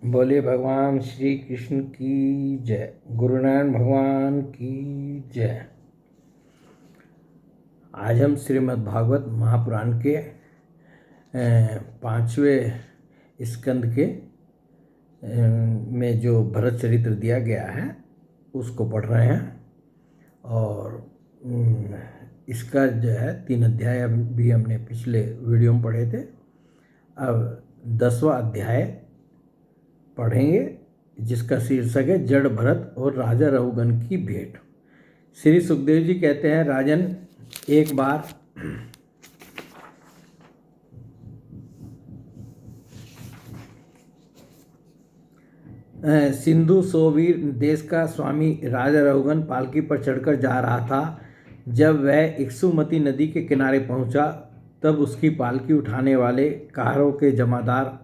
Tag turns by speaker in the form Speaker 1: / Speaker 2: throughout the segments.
Speaker 1: बोले भगवान श्री कृष्ण की जय। गुरु नानक भगवान की जय। आज हम श्रीमद् भागवत महापुराण के पांचवें स्कंद के में जो भरत चरित्र दिया गया है उसको पढ़ रहे हैं। और इसका जो है 3 अध्याय भी हमने पिछले वीडियो में पढ़े थे। अब 10वां अध्याय पढ़ेंगे जिसका शीर्षक है जड़ भरत और राजा रघुगण की भेंट। श्री सुखदेव जी कहते हैं, राजन, एक बार सिंधु सोवीर देश का स्वामी राजा रघुगण पालकी पर चढ़कर जा रहा था। जब वह इक्सुमती नदी के किनारे पहुंचा तब उसकी पालकी उठाने वाले कहारों के जमादार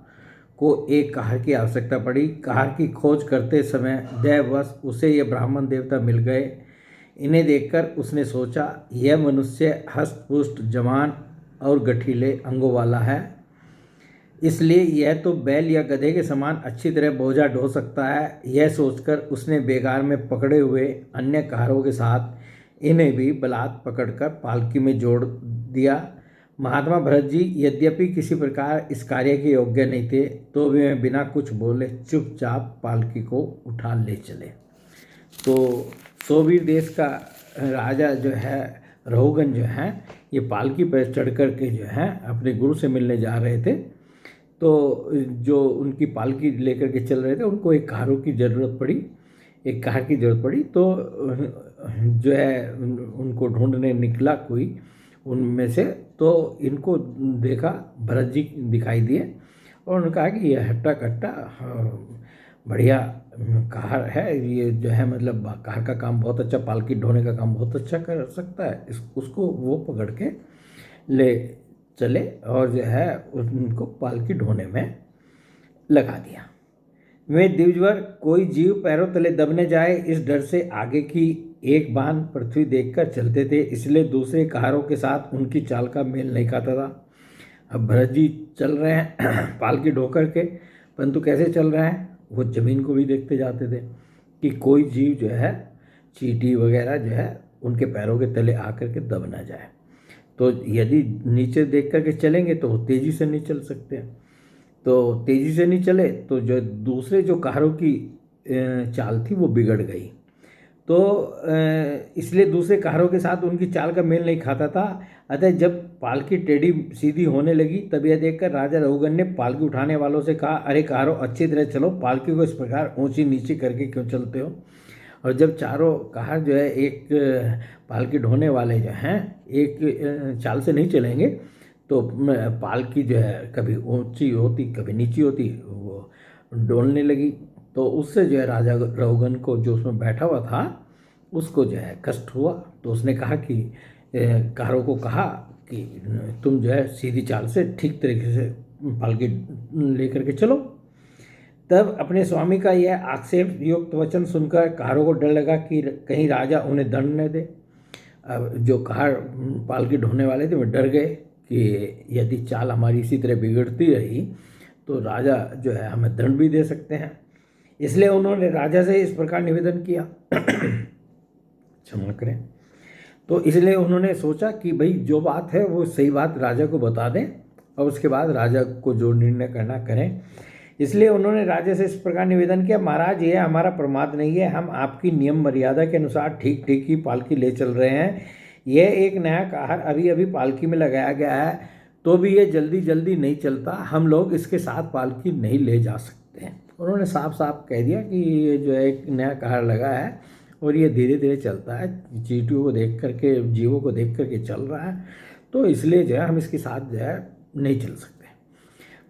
Speaker 1: को एक कहार की आवश्यकता पड़ी। कहार की खोज करते समय दैववश उसे ये ब्राह्मण देवता मिल गए। इन्हें देखकर उसने सोचा, यह मनुष्य हष्टपुष्ट, जवान और गठीले अंगों वाला है, इसलिए यह तो बैल या गधे के समान अच्छी तरह बोझा ढो सकता है। यह सोचकर उसने बेगार में पकड़े हुए अन्य कहारों के साथ इन्हें भी बलात् पकड़कर पालकी में जोड़ दिया। महात्मा भरत जी यद्यपि किसी प्रकार इस कार्य के योग्य नहीं थे, तो भी वे बिना कुछ बोले चुपचाप पालकी को उठा ले चले। तो सोवीर देश का राजा जो है रघुगण जो है ये पालकी पर चढ़ कर के जो है अपने गुरु से मिलने जा रहे थे। तो जो उनकी पालकी लेकर के चल रहे थे उनको एक कहारों की ज़रूरत पड़ी, एक कहार की ज़रूरत पड़ी। तो जो है उनको ढूंढने निकला कोई उनमें से, तो इनको देखा, भरत जी दिखाई दिए और उन्होंने कहा कि ये हट्टा कट्टा बढ़िया कहार है, ये जो है मतलब कहार का काम बहुत अच्छा, पालकी ढोने का काम बहुत अच्छा कर सकता है। उसको वो पकड़ के ले चले और जो है उनको पालकी ढोने में लगा दिया। वे दिवजवर कोई जीव पैरों तले दबने जाए इस डर से आगे की एक बान पृथ्वी देखकर चलते थे, इसलिए दूसरे कहारों के साथ उनकी चाल का मेल नहीं खाता था। अब भरत जी चल रहे हैं पालकी ढोकर के, परंतु कैसे चल रहे हैं, वो जमीन को भी देखते जाते थे कि कोई जीव जो है, चींटी वगैरह जो है, उनके पैरों के तले आकर के दब ना जाए। तो यदि नीचे देख करके चलेंगे तो तेज़ी से नहीं चल सकते हैं, तो तेज़ी से नहीं चले तो जो दूसरे जो कहारों की चाल थी वो बिगड़ गई। तो इसलिए दूसरे कहारों के साथ उनकी चाल का मेल नहीं खाता था। अतः जब पालकी टेढ़ी सीधी होने लगी तब यह देखकर राजा रघुगण ने पालकी उठाने वालों से कहा, अरे कहारों, अच्छी तरह चलो, पालकी को इस प्रकार ऊंची नीची करके क्यों चलते हो। और जब चारों कहार जो है एक पालकी ढोने वाले जो हैं एक चाल से नहीं चलेंगे तो पालकी जो है कभी ऊंची होती कभी नीची होती, वो डोलने लगी। तो उससे जो है राजा रघुगण को, जो उसमें बैठा हुआ था, उसको जो है कष्ट हुआ। तो उसने कहा कि कहारों को कहा कि तुम जो है सीधी चाल से ठीक तरीके से पालकी लेकर के चलो। तब अपने स्वामी का यह आक्षेप युक्त वचन सुनकर कहारों को डर लगा कि कहीं राजा उन्हें दंड न दे। अब जो कहार पालकी ढोने वाले थे वे डर गए कि यदि चाल हमारी इसी तरह बिगड़ती रही तो राजा जो है हमें दंड भी दे सकते हैं। इसलिए उन्होंने राजा से इस प्रकार निवेदन किया क्षमा करें। तो इसलिए उन्होंने सोचा कि भाई जो बात है वो सही बात राजा को बता दें और उसके बाद राजा को जो निर्णय करना करें। इसलिए उन्होंने राजा से इस प्रकार निवेदन किया, महाराज, यह हमारा प्रमाद नहीं है, हम आपकी नियम मर्यादा के अनुसार ठीक ठीक ही पालकी ले चल रहे हैं। यह एक नया कहार अभी अभी पालकी में लगाया गया है, तो भी ये जल्दी जल्दी नहीं चलता, हम लोग इसके साथ पालकी नहीं ले जा सकते हैं। उन्होंने साफ साफ कह दिया कि ये जो है एक नया कहार लगा है और ये धीरे धीरे चलता है, चींटियों को देख करके, जीवों को देख करके चल रहा है, तो इसलिए जो है हम इसके साथ जो है नहीं चल सकते।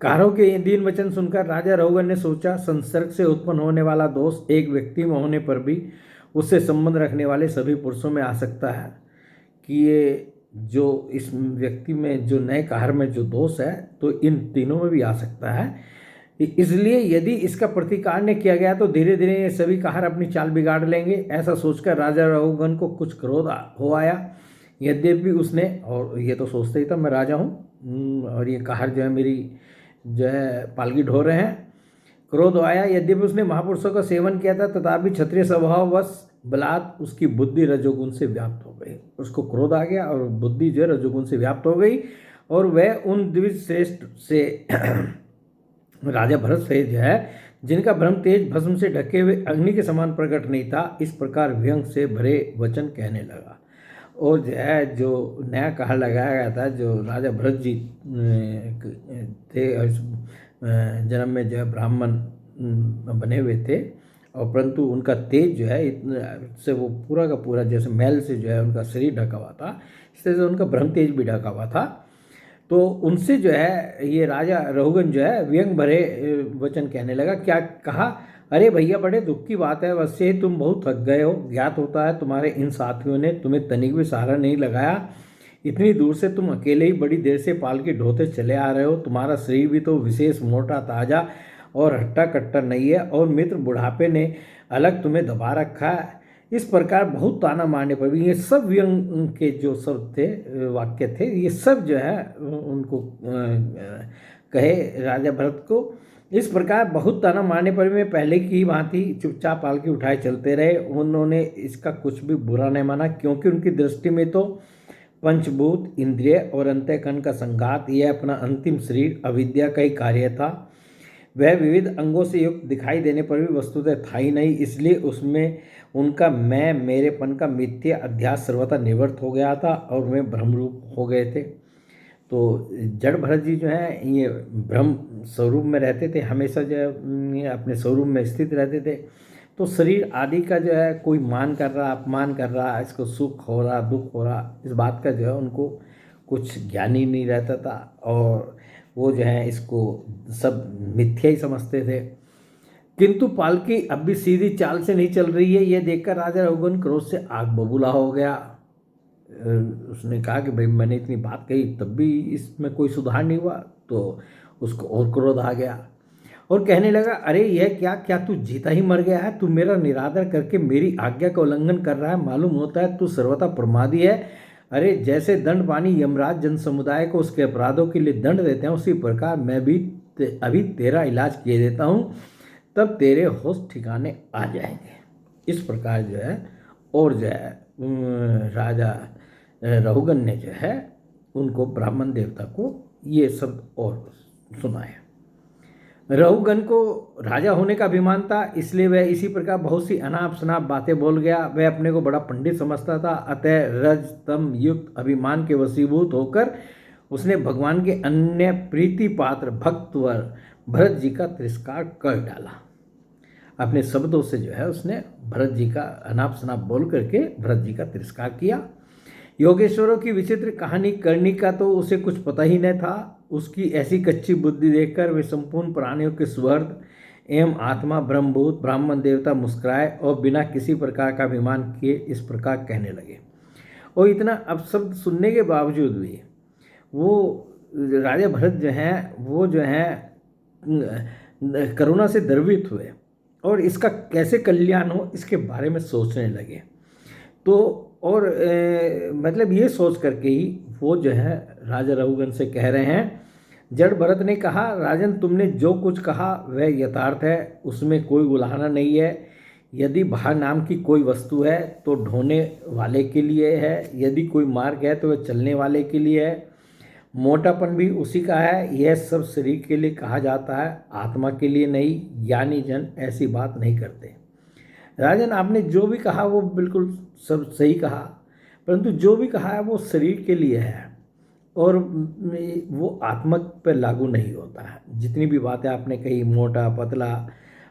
Speaker 1: कहारों के ये दीन वचन सुनकर राजा रघुगण ने सोचा, संसर्ग से उत्पन्न होने वाला दोष एक व्यक्ति में होने पर भी उससे संबंध रखने वाले सभी पुरुषों में आ सकता है कि ये जो इस व्यक्ति में, जो नए कहार में जो दोष है, तो इन तीनों में भी आ सकता है। इसलिए यदि इसका प्रतिकार किया गया तो धीरे धीरे ये सभी कहार अपनी चाल बिगाड़ लेंगे। ऐसा सोचकर राजा रघुगण को कुछ क्रोध हो आया। यद्यपि उसने, और ये तो सोचता ही था मैं राजा हूँ और ये कहार जो है मेरी जो है पालकी ढो रहे हैं, क्रोध आया। यद्यपि उसने महापुरुषों का सेवन किया था तथापि क्षत्रिय स्वभाववश बलात् उसकी बुद्धि रजोगुण से व्याप्त हो गई। उसको क्रोध आ गया और बुद्धि जो है रजोगुण से व्याप्त हो गई, और वह उन द्विज श्रेष्ठ से राजा भरत से जो है जिनका ब्रह्म तेज भस्म से ढके हुए अग्नि के समान प्रकट नहीं था, इस प्रकार व्यंग से भरे वचन कहने लगा। और जो है जो नया कहा लगाया गया था, जो राजा भरत जी थे जन्म में जो है ब्राह्मण बने हुए थे, और परंतु उनका तेज जो है से वो पूरा का पूरा जैसे मैल से जो है उनका शरीर ढका हुआ था, इस तरह से उनका ब्रह्म तेज भी ढका हुआ था। तो उनसे जो है ये राजा रहुगन जो है व्यंग भरे वचन कहने लगा। क्या कहा? अरे भैया, बड़े दुख की बात है, वैसे तुम बहुत थक गए हो। ज्ञात होता है तुम्हारे इन साथियों ने तुम्हें तनिक भी सहारा नहीं लगाया। इतनी दूर से तुम अकेले ही बड़ी देर से पालकी ढोते चले आ रहे हो। तुम्हारा शरीर भी तो विशेष मोटा ताजा और हट्टा कट्टा नहीं है, और मित्र बुढ़ापे ने अलग तुम्हें दबा रखा है। इस प्रकार बहुत ताना मारने पर भी ये सब व्यंग के जो शब्द थे, वाक्य थे, ये सब जो है उनको कहे राजा भरत को। इस प्रकार बहुत ताना मारने पर भी मैं पहले की ही भांति चुपचाप पालकी उठाए चलते रहे। उन्होंने इसका कुछ भी बुरा नहीं माना, क्योंकि उनकी दृष्टि में तो पंचभूत, इंद्रिय और अंतःकरण का संघात, यह अपना अंतिम शरीर अविद्या का ही कार्य था। वह विविध अंगों से युक्त दिखाई देने पर भी वस्तुतः था ही नहीं, इसलिए उसमें उनका मैं मेरेपन का मिथ्या अध्यास सर्वथा निवृत्त हो गया था और वे ब्रह्मरूप हो गए थे। तो जड़ भरत जी जो हैं ये ब्रह्म स्वरूप में रहते थे, हमेशा जो है ये अपने स्वरूप में स्थित रहते थे। तो शरीर आदि का जो है कोई मान कर रहा, अपमान कर रहा, इसको सुख हो रहा, दुख हो रहा, इस बात का जो है उनको कुछ ज्ञान ही नहीं रहता था, और वो जो है इसको सब मिथ्या ही समझते थे। किंतु पालकी अब भी सीधी चाल से नहीं चल रही है, यह देखकर राजा रघुगन क्रोध से आग बबूला हो गया। उसने कहा कि भाई मैंने इतनी बात कही तब भी इसमें कोई सुधार नहीं हुआ, तो उसको और क्रोध आ गया और कहने लगा, अरे यह क्या क्या तू जीता ही मर गया है? तू मेरा निरादर करके मेरी आज्ञा का उल्लंघन कर रहा है। मालूम होता है तू सर्वथा प्रमादी है। अरे जैसे दंड पानी यमराज जन समुदाय को उसके अपराधों के लिए दंड देते हैं, उसी प्रकार मैं भी अभी तेरा इलाज किए देता हूँ, तब तेरे होश ठिकाने आ जाएंगे। इस प्रकार जो है और जो है राजा रहुगन ने जो है उनको ब्राह्मण देवता को ये शब्द और सुनाया। रहुगन को राजा होने का अभिमान था, इसलिए वह इसी प्रकार बहुत सी अनाप शनाप बातें बोल गया। वह अपने को बड़ा पंडित समझता था, अतः रज तम युक्त अभिमान के वशीभूत होकर उसने भगवान के अन्य प्रीति पात्र भक्तवर भरत जी का तिरस्कार कर डाला। अपने शब्दों से जो है उसने भरत जी का अनाप शनाप बोल करके भरत जी का तिरस्कार किया। योगेश्वरों की विचित्र कहानी करनी का तो उसे कुछ पता ही नहीं था। उसकी ऐसी कच्ची बुद्धि देखकर वे संपूर्ण प्राणियों के सुहृद एवं आत्मा ब्रह्मभूत ब्राह्मण देवता मुस्कुराए और बिना किसी प्रकार का अभिमान किए इस प्रकार कहने लगे। और इतना अपशब्द सुनने के बावजूद भी वो राजा भरत जो हैं वो जो हैं करुणा से द्रवित हुए और इसका कैसे कल्याण हो इसके बारे में सोचने लगे। तो और मतलब ये सोच करके ही वो जो है राजा रघुगन से कह रहे हैं। जड़ भरत ने कहा, राजन तुमने जो कुछ कहा वह यथार्थ है, उसमें कोई उलाहना नहीं है। यदि भार नाम की कोई वस्तु है तो ढोने वाले के लिए है, यदि कोई मार्ग है तो वह चलने वाले के लिए है। मोटापन भी उसी का है। यह सब शरीर के लिए कहा जाता है, आत्मा के लिए नहीं। ज्ञानी जन ऐसी बात नहीं करते। राजन आपने जो भी कहा वो बिल्कुल सब सही कहा, परंतु जो भी कहा है वो शरीर के लिए है और वो आत्मा पर लागू नहीं होता है। जितनी भी बातें आपने कही, मोटा पतला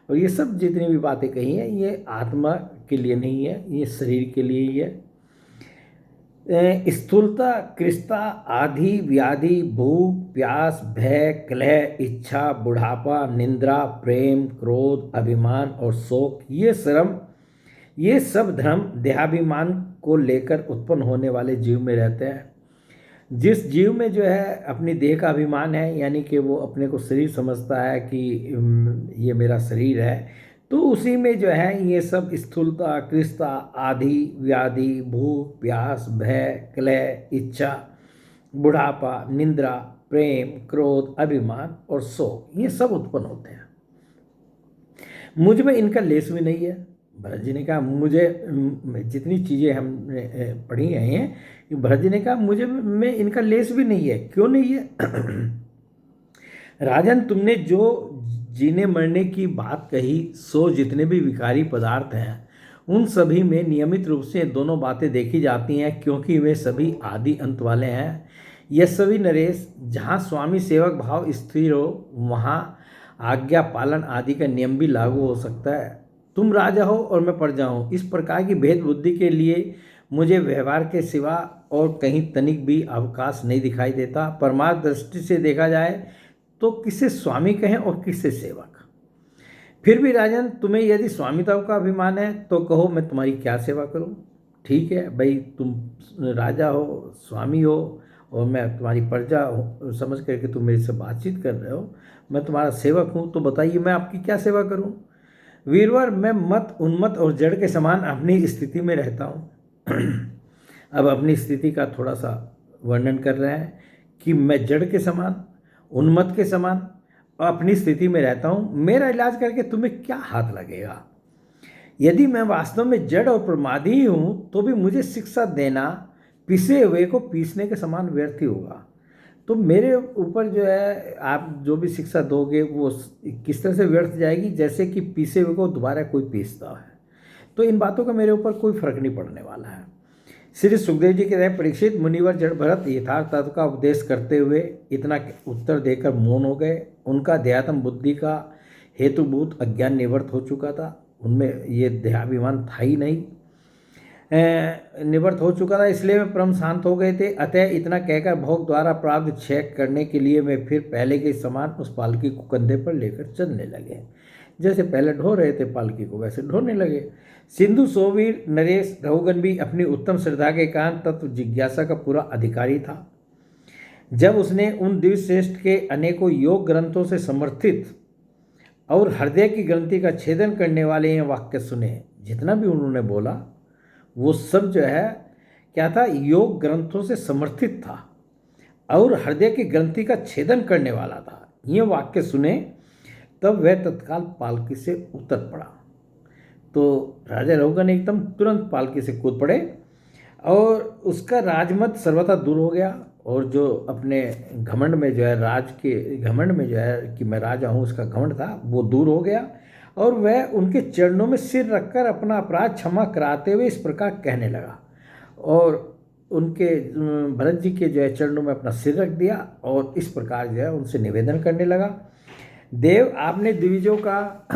Speaker 1: और ये सब जितनी भी बातें कही हैं, ये आत्मा के लिए नहीं है, ये शरीर के लिए ही है। स्थूलता, कृष्णता, आधि, व्याधि, भूख, प्यास, भय, कलह, इच्छा, बुढ़ापा, निंद्रा, प्रेम, क्रोध, अभिमान और शोक, ये सब धर्म देहाभिमान को लेकर उत्पन्न होने वाले जीव में रहते हैं। जिस जीव में जो है अपनी देह का अभिमान है, यानी कि वो अपने को शरीर समझता है कि ये मेरा शरीर है, तो उसी में जो है ये सब स्थूलता, कृष्णता, आधि, व्याधि, भूख, प्यास, भय, कलह, इच्छा, बुढ़ापा, निंद्रा, प्रेम, क्रोध, अभिमान और शोक, ये सब उत्पन्न होते हैं।
Speaker 2: मुझ में इनका लेस भी नहीं है। भरत जी ने कहा मुझे जितनी चीज़ें हमने पढ़ी हैं, भरत जी ने कहा मुझे में इनका लेस भी नहीं है। क्यों नहीं है? राजन, तुमने जो जीने मरने की बात कही, सो जितने भी विकारी पदार्थ हैं उन सभी में नियमित रूप से दोनों बातें देखी जाती हैं, क्योंकि वे सभी आदि अंत वाले हैं। यह सभी नरेश, जहाँ स्वामी सेवक भाव स्थिर हो वहाँ आज्ञा पालन आदि का नियम भी लागू हो सकता है। तुम राजा हो और मैं प्रजा हूँ, इस प्रकार की भेद बुद्धि के लिए मुझे व्यवहार के सिवा और कहीं तनिक भी अवकाश नहीं दिखाई देता। परमार्थ दृष्टि से देखा जाए तो किसे स्वामी कहें और किसे सेवक। फिर भी राजन, तुम्हें यदि स्वामित्व का अभिमान है तो कहो, मैं तुम्हारी क्या सेवा करूं? ठीक है भाई, तुम राजा हो, स्वामी हो, और मैं तुम्हारी प्रजा हूँ समझ करके तुम मेरे से बातचीत कर रहे हो, मैं तुम्हारा सेवक हूँ, तो बताइए मैं आपकी क्या सेवा करूँ? वीरवर, मैं मत उन्मत्त और जड़ के समान अपनी स्थिति में रहता हूँ। अब अपनी स्थिति का थोड़ा सा वर्णन कर रहे हैं कि मैं जड़ के समान, उन्मत्त के समान अपनी स्थिति में रहता हूँ। मेरा इलाज करके तुम्हें क्या हाथ लगेगा? यदि मैं वास्तव में जड़ और प्रमादी ही हूँ तो भी मुझे शिक्षा देना पिसे हुए को पीसने के समान व्यर्थ ही होगा। तो मेरे ऊपर जो है आप जो भी शिक्षा दोगे वो किस तरह से व्यर्थ जाएगी, जैसे कि पीसे हुए को दोबारा कोई पीसता है। तो इन बातों का मेरे ऊपर कोई फर्क नहीं पड़ने वाला है। श्री सुखदेव जी के रहे परीक्षित मुनिवर जड़ भरत यथार्थ तत्व का उपदेश करते हुए इतना उत्तर देकर मौन हो गए। उनका देहात्म बुद्धि का हेतुभूत अज्ञान निवृत्त हो चुका था, उनमें ये देहाभिमान था ही नहीं, निवृत्त हो चुका था, इसलिए वे परम शांत हो गए थे। अतः इतना कहकर भोग द्वारा प्राप्त क्षय करने के लिए वे फिर पहले के समान उस पालकी को कंधे पर लेकर चलने लगे। जैसे पहले ढो रहे थे पालकी को, वैसे ढोने लगे। सिंधु सोवीर नरेश रघुगन भी अपनी उत्तम श्रद्धा के कारण तत्व जिज्ञासा का पूरा अधिकारी था। जब उसने उन दिव्यश्रेष्ठ के अनेकों योग ग्रंथों से समर्थित और हृदय की ग्रंथि का छेदन करने वाले ये वाक्य सुने, जितना भी उन्होंने बोला वो सब जो है क्या था, योग ग्रंथों से समर्थित था और हृदय की ग्रंथि का छेदन करने वाला था। ये वाक्य सुने तब वह तत्काल पालकी से उतर पड़ा। तो राजा रघुगन एकदम तुरंत पालकी से कूद पड़े और उसका राजमत सर्वथा दूर हो गया, और जो अपने घमंड में जो है, राज के घमंड में जो है कि मैं राजा हूँ, उसका घमंड था वो दूर हो गया। और वह उनके चरणों में सिर रखकर अपना अपराध क्षमा कराते हुए इस प्रकार कहने लगा, और उनके भरत जी के जो है चरणों में अपना सिर रख दिया और इस प्रकार जो है उनसे निवेदन करने लगा। देव, आपने द्विजों का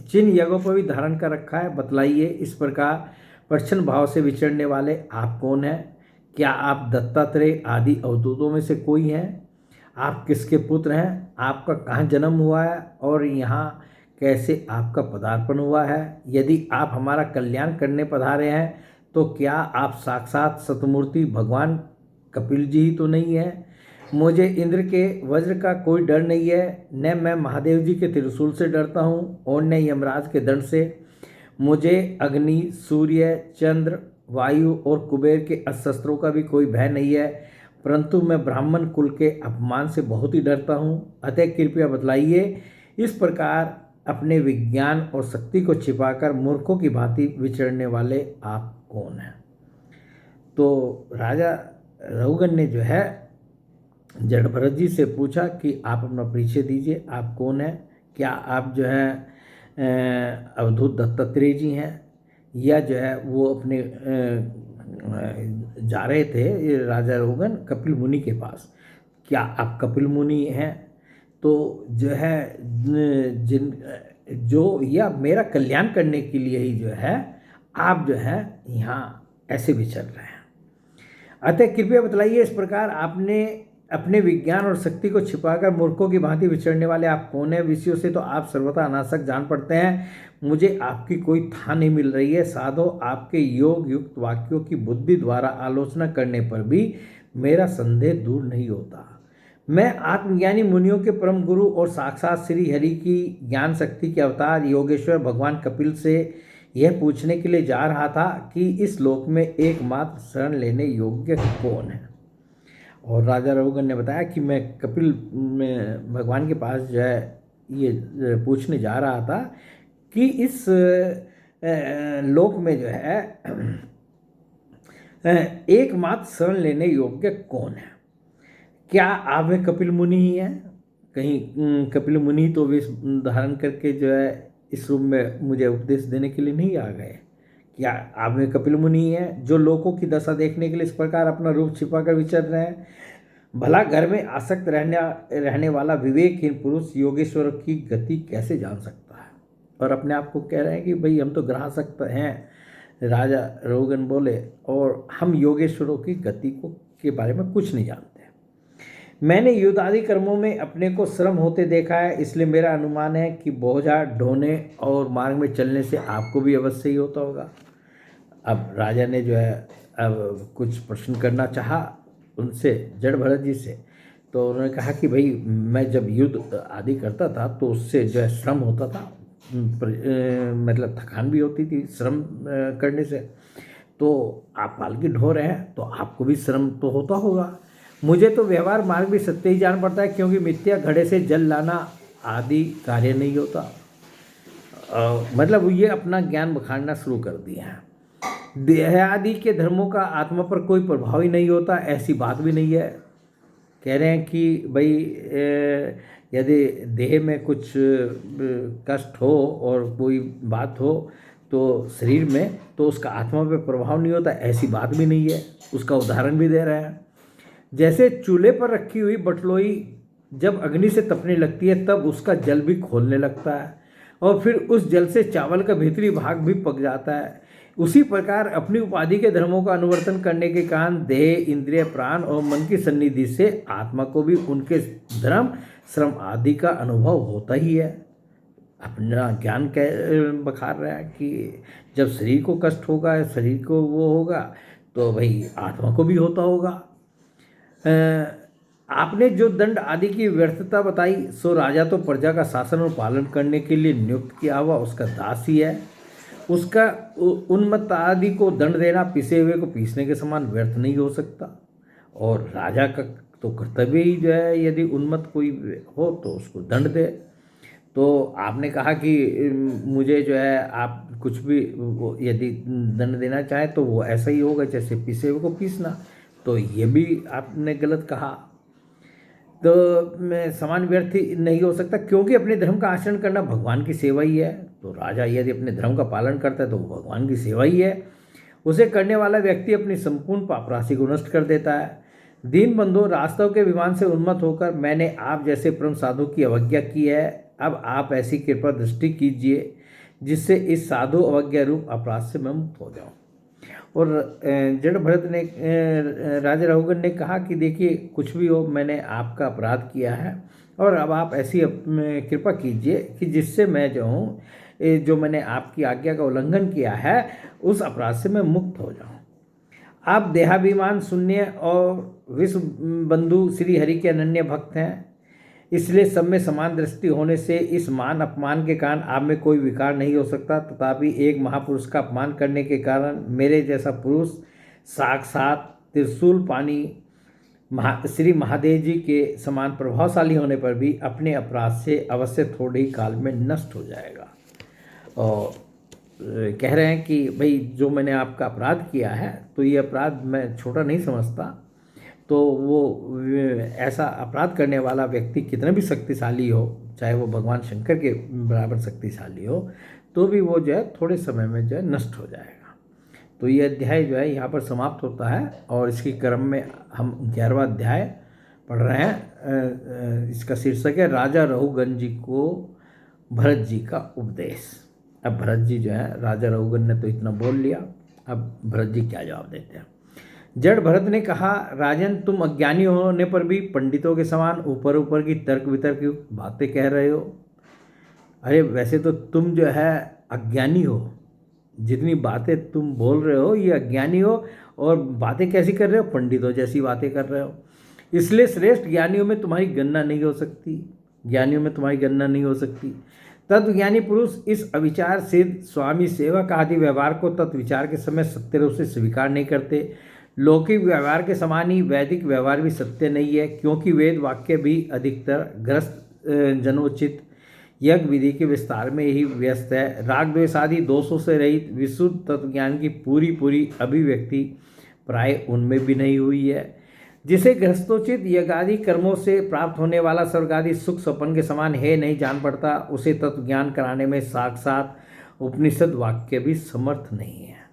Speaker 2: चिन्ह यज्ञों पर भी धारण कर रखा है, बतलाइए इस प्रकार प्रच्छन्न भाव से विचरने वाले आप कौन हैं? क्या आप दत्तात्रेय आदि अवधूतों में से कोई हैं? आप किसके पुत्र हैं? आपका कहाँ जन्म हुआ है और यहाँ कैसे आपका पदार्पण हुआ है? यदि आप हमारा कल्याण करने पधारे हैं तो क्या आप साक्षात सतमूर्ति भगवान कपिल जी ही तो नहीं है? मुझे इंद्र के वज्र का कोई डर नहीं है, न मैं महादेव जी के त्रिशूल से डरता हूँ और न यमराज के दंड से। मुझे अग्नि, सूर्य, चंद्र, वायु और कुबेर के अस्त्रों का भी कोई भय नहीं है, परंतु मैं ब्राह्मण कुल के अपमान से बहुत ही डरता हूँ। अतः कृपया बतलाइए, इस प्रकार अपने विज्ञान और शक्ति को छिपाकर मूर्खों की भांति विचरने वाले आप कौन हैं? तो राजा रघुगन ने जो है जड़ भरत जी से पूछा कि आप अपना परिचय दीजिए, आप कौन हैं? क्या आप जो है अवधूत दत्तात्रेय जी हैं, या जो है वो अपने जा रहे थे ये राजा रघुगन कपिल मुनि के पास, क्या आप कपिल मुनि हैं? तो जो है जिन जो या मेरा कल्याण करने के लिए ही जो है आप जो है यहाँ ऐसे विचर रहे हैं। अतः कृपया बतलाइए, इस प्रकार आपने अपने विज्ञान और शक्ति को छिपाकर मूर्खों की भांति विचरने वाले आप कौन हैं? विषयों से तो आप सर्वथा अनासक जान पड़ते हैं, मुझे आपकी कोई था नहीं मिल रही है। साधो आपके योग युक्त वाक्यों की बुद्धि द्वारा आलोचना करने पर भी मेरा संदेह दूर नहीं होता। मैं आत्मज्ञानी मुनियों के परम गुरु और साक्षात श्री हरि की ज्ञान शक्ति के अवतार योगेश्वर भगवान कपिल से यह पूछने के लिए जा रहा था कि इस लोक में एकमात्र शरण लेने योग्य कौन है। और राजा रघुगन ने बताया कि मैं कपिल में भगवान के पास जो है ये पूछने जा रहा था कि इस लोक में जो है एकमात्र शरण लेने योग्य कौन है? क्या आप में कपिल मुनि ही है? कहीं कपिल मुनि तो वेश धारण करके जो है इस रूप में मुझे उपदेश देने के लिए नहीं आ गए? क्या आप में कपिल मुनि ही है जो लोगों की दशा देखने के लिए इस प्रकार अपना रूप छिपाकर विचर रहे हैं? भला घर में आसक्त रहने वाला विवेकहीन पुरुष योगेश्वर की गति कैसे जान सकता है? और अपने आप को कह रहे हैं कि भाई हम तो ग्रहासक्त हैं। राजा रघुगन बोले, और हम योगेश्वरों की गति को के बारे में कुछ नहीं जानते। मैंने युद्ध आदि कर्मों में अपने को श्रम होते देखा है, इसलिए मेरा अनुमान है कि बोझा ढोने और मार्ग में चलने से आपको भी अवश्य ही होता होगा। अब राजा ने जो है अब कुछ प्रश्न करना चाहा उनसे, जड़ भरत जी से। तो उन्होंने कहा कि भाई मैं जब युद्ध आदि करता था तो उससे जो है श्रम होता था, मतलब थकान भी होती थी श्रम करने से। तो आप पालकी ढो रहे हैं तो आपको भी श्रम तो होता होगा। मुझे तो व्यवहार मार्ग भी सत्य ही जान पड़ता है, क्योंकि मिथ्या घड़े से जल लाना आदि कार्य नहीं होता। मतलब ये अपना ज्ञान बखाड़ना शुरू कर दिए हैं। देह आदि के धर्मों का आत्मा पर कोई प्रभाव ही नहीं होता, ऐसी बात भी नहीं है। कह रहे हैं कि भाई यदि देह में कुछ कष्ट हो और कोई बात हो तो शरीर में, तो उसका आत्मा पे प्रभाव नहीं होता, ऐसी बात भी नहीं है। उसका उदाहरण भी दे रहे हैं। जैसे चूल्हे पर रखी हुई बटलोई जब अग्नि से तपने लगती है तब उसका जल भी खोलने लगता है, और फिर उस जल से चावल का भीतरी भाग भी पक जाता है। उसी प्रकार अपनी उपाधि के धर्मों का अनुवर्तन करने के कारण देह, इंद्रिय, प्राण और मन की सन्निधि से आत्मा को भी उनके धर्म, श्रम आदि का अनुभव होता ही है। अपना ज्ञान बखार रहा है कि जब शरीर को कष्ट होगा, शरीर को वो होगा, तो भाई आत्मा को भी होता होगा। आपने जो दंड आदि की व्यर्थता बताई, सो राजा तो प्रजा का शासन और पालन करने के लिए नियुक्त किया हुआ उसका दास ही है। उसका उन्मत्त आदि को दंड देना पिसे हुए को पीसने के समान व्यर्थ नहीं हो सकता। और राजा का तो कर्तव्य ही जो है, यदि उन्मत्त कोई हो तो उसको दंड दे। तो आपने कहा कि मुझे जो है आप कुछ भी यदि दंड देना चाहें तो वो ऐसा ही होगा जैसे पिसे हुए को पीसना। तो ये भी आपने गलत कहा। तो समान व्यर्थ नहीं हो सकता, क्योंकि अपने धर्म का आचरण करना भगवान की सेवा ही है। तो राजा यदि अपने धर्म का पालन करता है तो वो भगवान की सेवा ही है। उसे करने वाला व्यक्ति अपनी संपूर्ण पाप राशि को नष्ट कर देता है। दीन बंधु, रास्तव के विमान से उन्मत्त होकर मैंने आप जैसे परम साधु की अवज्ञा की है। अब आप ऐसी कृपा दृष्टि कीजिए जिससे इस साधु अवज्ञा रूप अपराध से मैं मुक्त हो जाऊँ। और जड़ भरत ने, राजा रघुगन ने कहा कि देखिए कुछ भी हो, मैंने आपका अपराध किया है और अब आप ऐसी कृपा कीजिए कि जिससे मैं जो हूँ, जो मैंने आपकी आज्ञा का उल्लंघन किया है, उस अपराध से मैं मुक्त हो जाऊँ। आप देहाभिमान शून्य और विश्व बंधु श्री हरि के अनन्य भक्त हैं, इसलिए सब में समान दृष्टि होने से इस मान अपमान के कारण आप में कोई विकार नहीं हो सकता। तथापि एक महापुरुष का अपमान करने के कारण मेरे जैसा पुरुष साक्षात त्रिशूल पानी श्री महादेव जी के समान प्रभावशाली होने पर भी अपने अपराध से अवश्य थोड़े ही काल में नष्ट हो जाएगा। और कह रहे हैं कि भाई जो मैंने आपका अपराध किया है, तो ये अपराध मैं छोटा नहीं समझता। तो वो ऐसा अपराध करने वाला व्यक्ति कितना भी शक्तिशाली हो, चाहे वो भगवान शंकर के बराबर शक्तिशाली हो, तो भी वो जो है थोड़े समय में जो है नष्ट हो जाएगा। तो ये अध्याय जो है यहाँ पर समाप्त होता है, और इसके क्रम में हम 11वां अध्याय पढ़ रहे हैं। इसका शीर्षक है राजा रघुगन जी को भरत जी का उपदेश। अब भरत जी जो है, राजा रघुगन ने तो इतना बोल लिया, अब भरत जी क्या जवाब देते हैं। जड़ भरत ने कहा, राजन तुम अज्ञानी होने पर भी पंडितों के समान ऊपर ऊपर की तर्क वितर्क की बातें कह रहे हो। अरे वैसे तो तुम जो है अज्ञानी हो, जितनी बातें तुम बोल रहे हो ये अज्ञानी हो, और बातें कैसी कर रहे हो, पंडितों जैसी बातें कर रहे हो। इसलिए श्रेष्ठ ज्ञानियों में तुम्हारी गणना नहीं हो सकती, ज्ञानियों में तुम्हारी गणना नहीं हो सकती। तत्वज्ञानी पुरुष इस अविचार सिद्ध स्वामी सेवक आदि व्यवहार को तत्विचार के समय सत्य रूप से स्वीकार नहीं करते। लौकिक व्यवहार के समान ही वैदिक व्यवहार भी सत्य नहीं है, क्योंकि वेद वाक्य भी अधिकतर ग्रस्त जनोचित यज्ञ विधि के विस्तार में ही व्यस्त है। राग द्वेष आदि दोषों से रहित विशुद्ध तत्वज्ञान की पूरी अभिव्यक्ति प्राय उनमें भी नहीं हुई है। जिसे गृहस्थोचित यज्ञादि कर्मों से प्राप्त होने वाला स्वर्गादि सुख स्वप्न के समान है नहीं जान पड़ता, उसे तत्वज्ञान कराने में साक्षात उपनिषद वाक्य भी समर्थ नहीं है।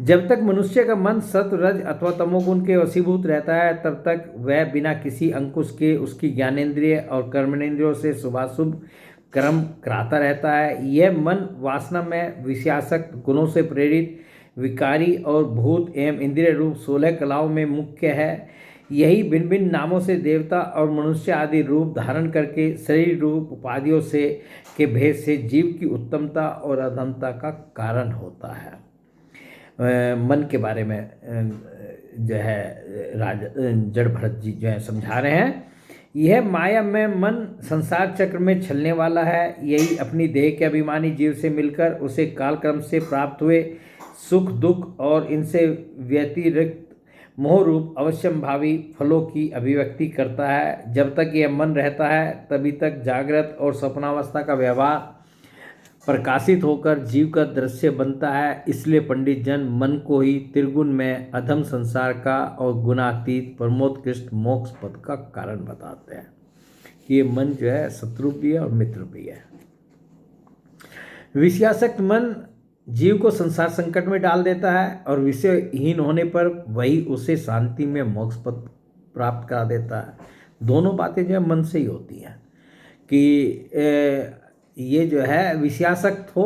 Speaker 2: जब तक मनुष्य का मन सत रज अथवा तमोगुण के वशीभूत रहता है, तब तक वह बिना किसी अंकुश के उसकी ज्ञानेंद्रिय और कर्मेंद्रियों से शुभाशुभ कर्म कराता रहता है। यह मन वासना में विषयासक्त गुणों से प्रेरित विकारी और भूत एवं इंद्रिय रूप 16 कलाओं में मुख्य है। यही भिन्न भिन्न नामों से देवता और मनुष्य आदि रूप धारण करके शरीर रूप उपाधियों से के भेद से जीव की उत्तमता और अधमता का कारण होता है। मन के बारे में जो है जड़ भरत जी जो है समझा रहे हैं। यह माया में मन संसार चक्र में चलने वाला है। यही अपनी देह के अभिमानी जीव से मिलकर उसे कालक्रम से प्राप्त हुए सुख दुख और इनसे व्यतिरिक्त मोह रूप अवश्यंभावी फलों की अभिव्यक्ति करता है। जब तक यह मन रहता है तभी तक जागृत और स्वप्नावस्था का व्यवहार प्रकाशित होकर जीव का दृश्य बनता है। इसलिए पंडित जन मन को ही त्रिगुण में अधम संसार का और गुणातीत परमोत्कृष्ट मोक्ष पद का कारण बताते हैं कि ये मन जो है शत्रु भी है और मित्र भी है। विषयासक्त मन जीव को संसार संकट में डाल देता है और विषयहीन होने पर वही उसे शांति में मोक्ष पद प्राप्त करा देता है। दोनों बातें जो है मन से ही होती हैं कि ये जो है विषयासक्त हो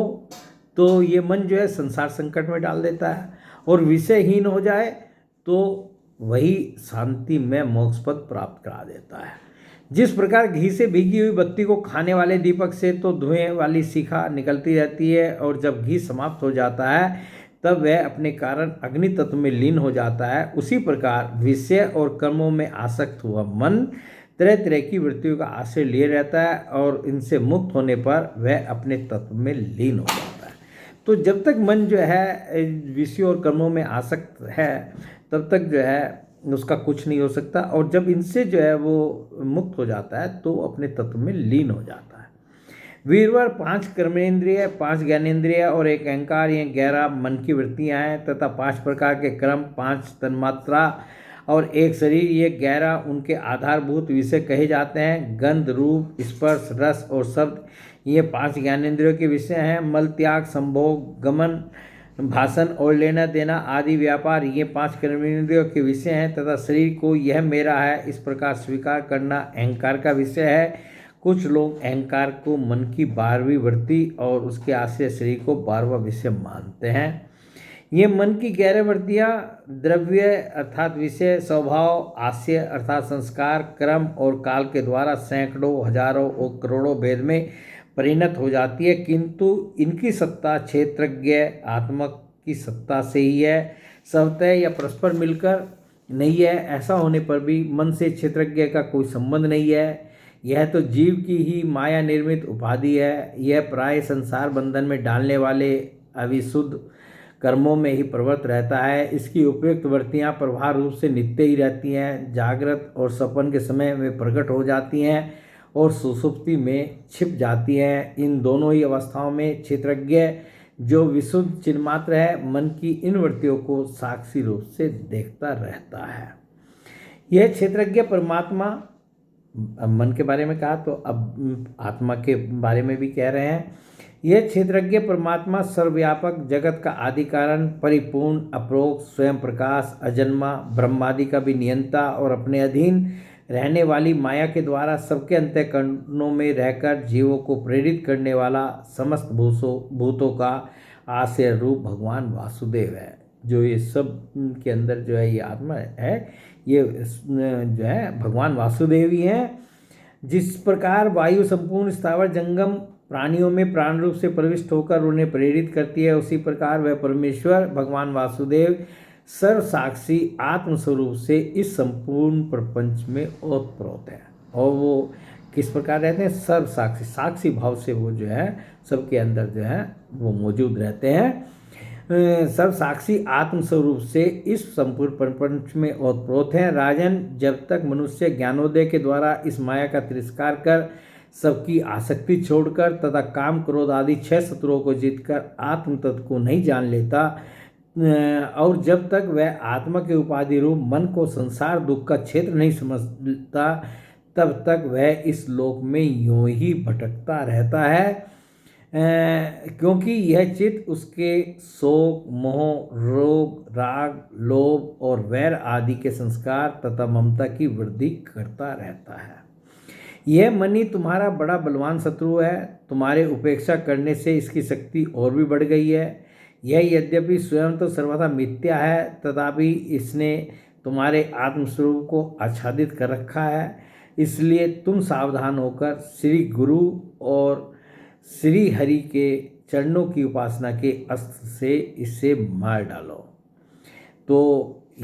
Speaker 2: तो ये मन जो है संसार संकट में डाल देता है, और विषयहीन हो जाए तो वही शांति में मोक्ष पद प्राप्त करा देता है। जिस प्रकार घी से भीगी हुई बत्ती को खाने वाले दीपक से तो धुएं वाली शिखा निकलती रहती है, और जब घी समाप्त हो जाता है तब वह अपने कारण अग्नि तत्व में लीन हो जाता है। उसी प्रकार विषय और कर्मों में आसक्त हुआ मन तरह तरह की वृत्तियों का आश्रय लिए रहता है, और इनसे मुक्त होने पर वह अपने तत्व में लीन हो जाता है। तो जब तक मन जो है विषयों और कर्मों में आसक्त है तब तक जो है उसका कुछ नहीं हो सकता, और जब इनसे जो है वो मुक्त हो जाता है तो अपने तत्व में लीन हो जाता है। वीरवर 5 कर्मेंद्रिय, 5 ज्ञानेंद्रिय और 1 अहंकार, ये 11 मन की वृत्तियाँ हैं, तथा 5 प्रकार के क्रम, 5 तन्मात्रा और 1 शरीर, ये 11 उनके आधारभूत विषय कहे जाते हैं। गंध, रूप, स्पर्श, रस और शब्द, ये 5 ज्ञानेंद्रियों के विषय हैं। मल त्याग, संभोग, गमन, भाषण और लेना देना आदि व्यापार, ये 5 कर्मेंद्रियों के विषय हैं, तथा शरीर को यह मेरा है इस प्रकार स्वीकार करना अहंकार का विषय है। कुछ लोग अहंकार को मन की 12वीं वृत्ति और उसके आश्रय शरीर को 12वां विषय मानते हैं। ये मन की 11 वृत्तियाँ द्रव्य अर्थात विषय, स्वभाव, आशय अर्थात संस्कार, क्रम और काल के द्वारा सैकड़ों, हजारों और करोड़ों भेद में परिणत हो जाती है, किंतु इनकी सत्ता क्षेत्रज्ञ आत्मक की सत्ता से ही है, स्वतः या परस्पर मिलकर नहीं है। ऐसा होने पर भी मन से क्षेत्रज्ञ का कोई संबंध नहीं है। यह तो जीव की ही माया निर्मित उपाधि है। यह प्राय संसार बंधन में डालने वाले अविशुद्ध कर्मों में ही प्रवृत्त रहता है। इसकी उपयुक्त वृत्तियाँ प्रभाव रूप से नित्य ही रहती हैं। जागृत और सपन के समय में प्रकट हो जाती हैं और सुषुप्ति में छिप जाती हैं। इन दोनों ही अवस्थाओं में क्षेत्रज्ञ जो विशुद्ध चिन्मात्र है, मन की इन वृत्तियों को साक्षी रूप से देखता रहता है। यह क्षेत्रज्ञ परमात्मा, मन के बारे में कहा तो अब आत्मा के बारे में भी कह रहे हैं। यह क्षेत्रज्ञ परमात्मा सर्वव्यापक, जगत का आदि कारण, परिपूर्ण, अप्रोक्ष, स्वयं प्रकाश, अजन्मा, ब्रह्मादि का भी नियंता और अपने अधीन रहने वाली माया के द्वारा सबके अंतःकरणों में रहकर जीवों को प्रेरित करने वाला समस्त भूतों का आश्रय रूप भगवान वासुदेव है। जो ये सब के अंदर जो है ये आत्मा है, ये जो है भगवान वासुदेव ही हैं। जिस प्रकार वायु संपूर्ण स्थावर जंगम प्राणियों में प्राण रूप से प्रविष्ट होकर उन्हें प्रेरित करती है, उसी प्रकार वह परमेश्वर भगवान वासुदेव सर्व साक्षी आत्मस्वरूप से इस संपूर्ण प्रपंच में ओतप्रोत है। और वो किस प्रकार रहते हैं? सर्व साक्षी, साक्षी भाव से वो जो है सबके अंदर जो है वो मौजूद रहते हैं। सर्व साक्षी आत्मस्वरूप से इस संपूर्ण प्रपंच में ओतप्रोत हैं। राजन, जब तक मनुष्य ज्ञानोदय के द्वारा इस माया का तिरस्कार कर
Speaker 1: सबकी आसक्ति छोड़कर तथा काम क्रोध आदि 6 शत्रुओं को जीतकर आत्म तत्व को नहीं जान लेता और जब तक वह आत्मा के उपाधि रूप मन को संसार दुख का क्षेत्र नहीं समझता तब तक वह इस लोक में यूं ही भटकता रहता है क्योंकि यह चित्त उसके शोक मोह रोग राग लोभ और वैर आदि के संस्कार तथा ममता की वृद्धि करता रहता है। यह मन ही तुम्हारा बड़ा बलवान शत्रु है। तुम्हारे उपेक्षा करने से इसकी शक्ति और भी बढ़ गई है। यह यद्यपि स्वयं तो सर्वथा मिथ्या है तथापि इसने तुम्हारे आत्मस्वरूप को आच्छादित कर रखा है। इसलिए तुम सावधान होकर श्री गुरु और श्री हरि के चरणों की उपासना के अस्त्र से इसे मार डालो। तो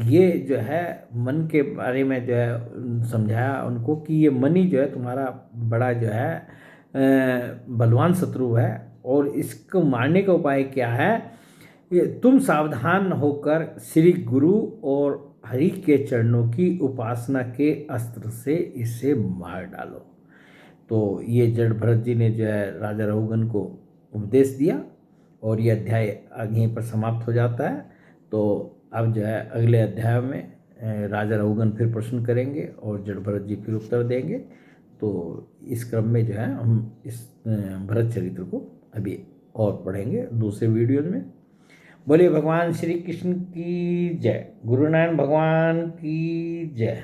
Speaker 1: ये जो है मन के बारे में जो है समझाया उनको कि ये मन ही जो है तुम्हारा बड़ा जो है बलवान शत्रु है और इसको मारने का उपाय क्या है। तुम सावधान होकर श्री गुरु और हरि के चरणों की उपासना के अस्त्र से इसे मार डालो। तो ये जड़ भरत जी ने जो है राजा रहुगन को उपदेश दिया और ये अध्याय यहीं पर समाप्त हो जाता है। तो अब जो है अगले अध्याय में राजा रहुगन फिर प्रश्न करेंगे और जड़ भरत जी फिर उत्तर देंगे। तो इस क्रम में जो है हम इस भरत चरित्र को अभी और पढ़ेंगे दूसरे वीडियो में। बोलिए भगवान श्री कृष्ण की जय, गुरु नानक भगवान की जय।